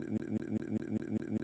an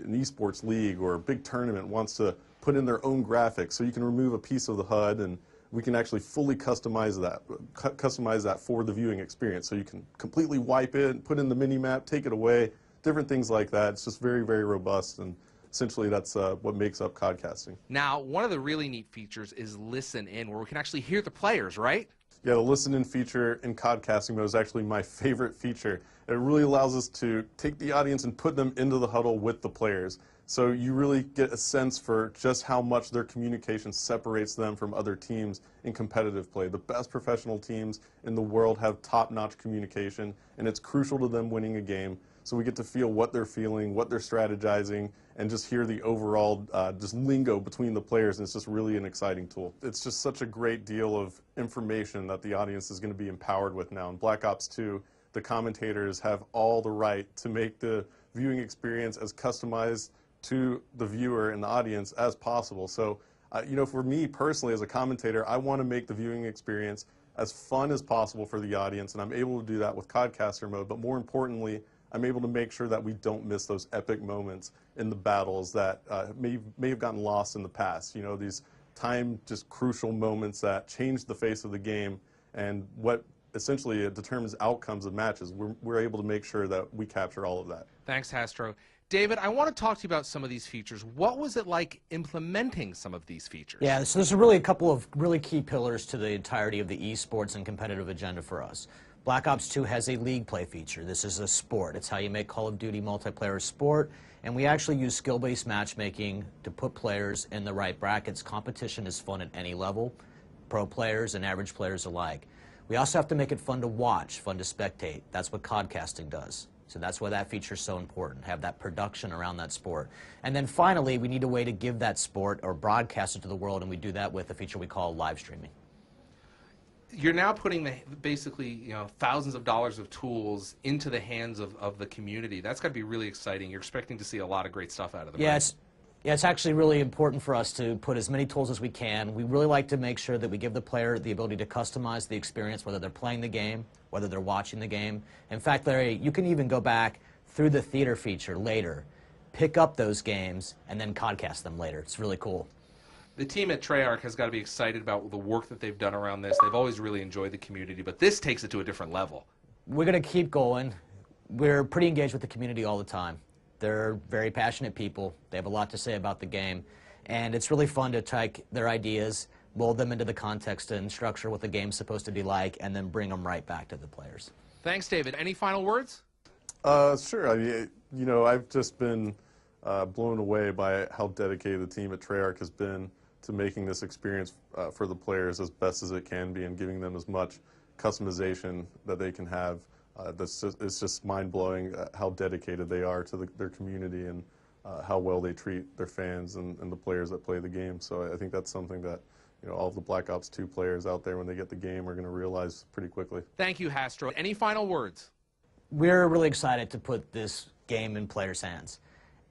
esports league or a big tournament wants to put in their own graphics, so you can remove a piece of the HUD and we can actually fully customize that for the viewing experience. So you can completely wipe it, put in the mini map, take it away, different things like that. It's just very, very robust, and essentially that's what makes up codcasting. Now, one of the really neat features is listen in, where we can actually hear the players, right? Yeah, the listen in feature in codcasting mode is actually my favorite feature. It really allows us to take the audience and put them into the huddle with the players. So you really get a sense for just how much their communication separates them from other teams in competitive play. The best professional teams in the world have top-notch communication, and it's crucial to them winning a game. So we get to feel what they're feeling, what they're strategizing, and just hear the overall just lingo between the players, and it's just really an exciting tool. It's just such a great deal of information that the audience is going to be empowered with now. In Black Ops 2, the commentators have all the right to make the viewing experience as customized to the viewer and the audience as possible. So, you know, for me personally as a commentator, I want to make the viewing experience as fun as possible for the audience, and I'm able to do that with Codcaster mode, but more importantly, I'm able to make sure that we don't miss those epic moments in the battles that may have gotten lost in the past. You know, these just crucial moments that change the face of the game, and what essentially determines outcomes of matches. We're able to make sure that we capture all of that. Thanks, Hastro. David, I want to talk to you about some of these features. What was it like implementing some of these features? Yeah, so there's really a couple of really key pillars to the entirety of the esports and competitive agenda for us. Black Ops 2 has a league play feature. This is a sport. It's how you make Call of Duty multiplayer a sport, and we actually use skill-based matchmaking to put players in the right brackets. Competition is fun at any level, pro players and average players alike. We also have to make it fun to watch, fun to spectate. That's what codcasting does. So that's why that feature is so important, have that production around that sport. And then finally, we need a way to give that sport or broadcast it to the world, and we do that with a feature we call live streaming. You're now putting basically, thousands of dollars of tools into the hands of the community. That's got to be really exciting. You're expecting to see a lot of great stuff out of them. Yes. Yeah, it's actually really important for us to put as many tools as we can. We really like to make sure that we give the player the ability to customize the experience, whether they're playing the game, whether they're watching the game. In fact, Larry, you can even go back through the theater feature later, pick up those games, and then codcast them later. It's really cool. The team at Treyarch has got to be excited about the work that they've done around this. They've always really enjoyed the community, but this takes it to a different level. We're going to keep going. We're pretty engaged with the community all the time. They're very passionate people. They have a lot to say about the game. And it's really fun to take their ideas, mold them into the context and structure what the game's supposed to be like, and then bring them right back to the players. Thanks, David. Any final words? Sure. I mean, I've just been blown away by how dedicated the team at Treyarch has been to making this experience for the players as best as it can be and giving them as much customization that they can have. It's just mind-blowing how dedicated they are to their community and how well they treat their fans and the players that play the game. So I think that's something that all of the Black Ops 2 players out there, when they get the game, are going to realize pretty quickly. Thank you, Hastro. Any final words? We're really excited to put this game in players' hands.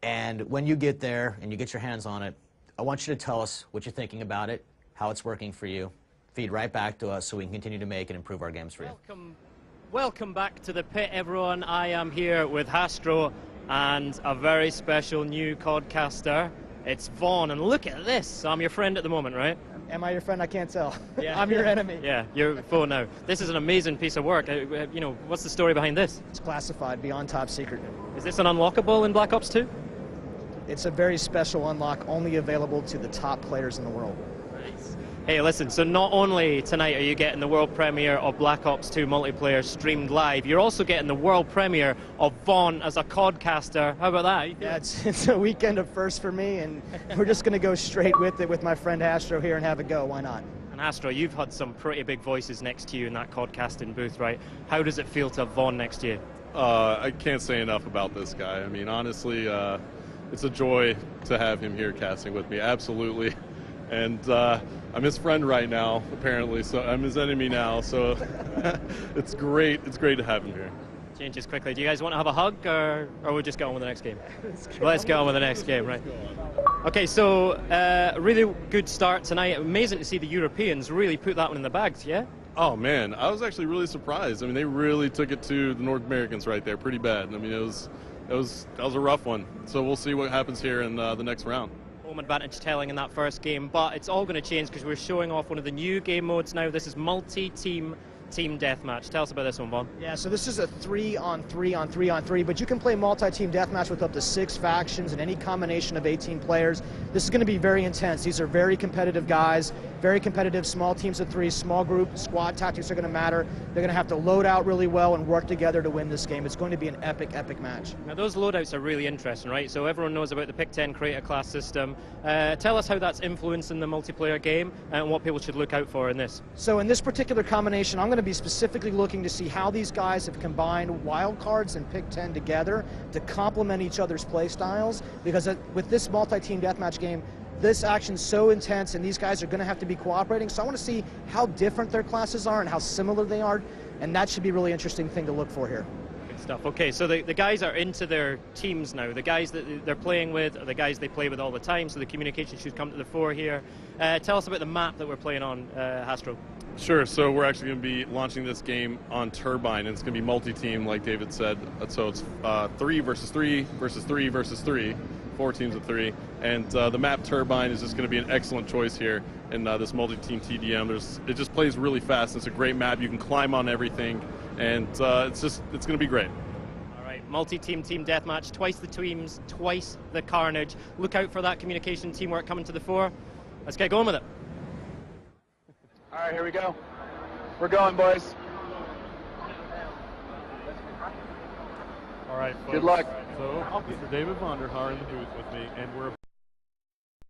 And when you get there and you get your hands on it, I want you to tell us what you're thinking about it, how it's working for you. Feed right back to us so we can continue to make and improve our games for you. Welcome back to the pit, everyone. I am here with Hastro and a very special new codcaster. It's Vaughn, and look at this. I'm your friend at the moment, right? Am I your friend? I can't tell. Yeah. I'm your enemy. Yeah, you're foe now. This is an amazing piece of work. What's the story behind this? It's classified, beyond top secret. Is this an unlockable in Black Ops 2? It's a very special unlock, only available to the top players in the world. Nice. Hey, listen, so not only tonight are you getting the world premiere of Black Ops 2 multiplayer streamed live, you're also getting the world premiere of Vaughn as a codcaster. How about that? Yeah, it's a weekend of firsts for me, and we're just going to go straight with it with my friend Hastro here and have a go. Why not? And Hastro, you've had some pretty big voices next to you in that codcasting booth, right? How does it feel to have Vaughn next to you? I can't say enough about this guy. I mean, honestly, it's a joy to have him here casting with me, absolutely. And I'm his friend right now, apparently, so I'm his enemy now, so it's great to have him here. Changes quickly. Do you guys want to have a hug, or we'll just get on with the next game? Let's get on with the next game, right? Okay, so really good start tonight. Amazing to see the Europeans really put that one in the bags, yeah? Oh man, I was actually really surprised. I mean, they really took it to the North Americans right there pretty bad. I mean, it was that was a rough one. So we'll see what happens here in the next round. Home advantage telling in that first game, but it's all going to change because we're showing off one of the new game modes now. This is multi-team team deathmatch. Tell us about this one, Vaughn. Yeah, so this is a 3-on-3-on-3-on-3, but you can play multi-team deathmatch with up to 6 factions and any combination of 18 players. This is going to be very intense. These are very competitive guys, very competitive small teams of 3, small group, squad tactics are going to matter. They're going to have to load out really well and work together to win this game. It's going to be an epic, epic match. Now those loadouts are really interesting, right? So everyone knows about the Pick 10 creator class system. Tell us how that's influencing the multiplayer game and what people should look out for in this. So in this particular combination, I'm going to be specifically looking to see how these guys have combined wildcards and Pick 10 together to complement each other's play styles, because with this multi-team deathmatch game, this action's so intense and these guys are going to have to be cooperating, so I want to see how different their classes are and how similar they are, and that should be a really interesting thing to look for here. Good stuff. Okay, so the guys are into their teams now. The guys that they're playing with are the guys they play with all the time, so the communication should come to the fore here. Tell us about the map that we're playing on, Hastro. Sure, so we're actually going to be launching this game on Turbine, and it's going to be multi-team, like David said. So it's 3 versus 3 versus 3 versus 3, 4 teams of 3. And the map Turbine is just going to be an excellent choice here in this multi-team TDM. It just plays really fast. It's a great map. You can climb on everything, and it's going to be great. All right, multi-team team deathmatch, twice the teams, twice the carnage. Look out for that communication teamwork coming to the fore. Let's get going with it. All right, here we go. We're going, boys. All right, folks. Good luck. So, Mr. David Vonderhaar in the booth with me, and we're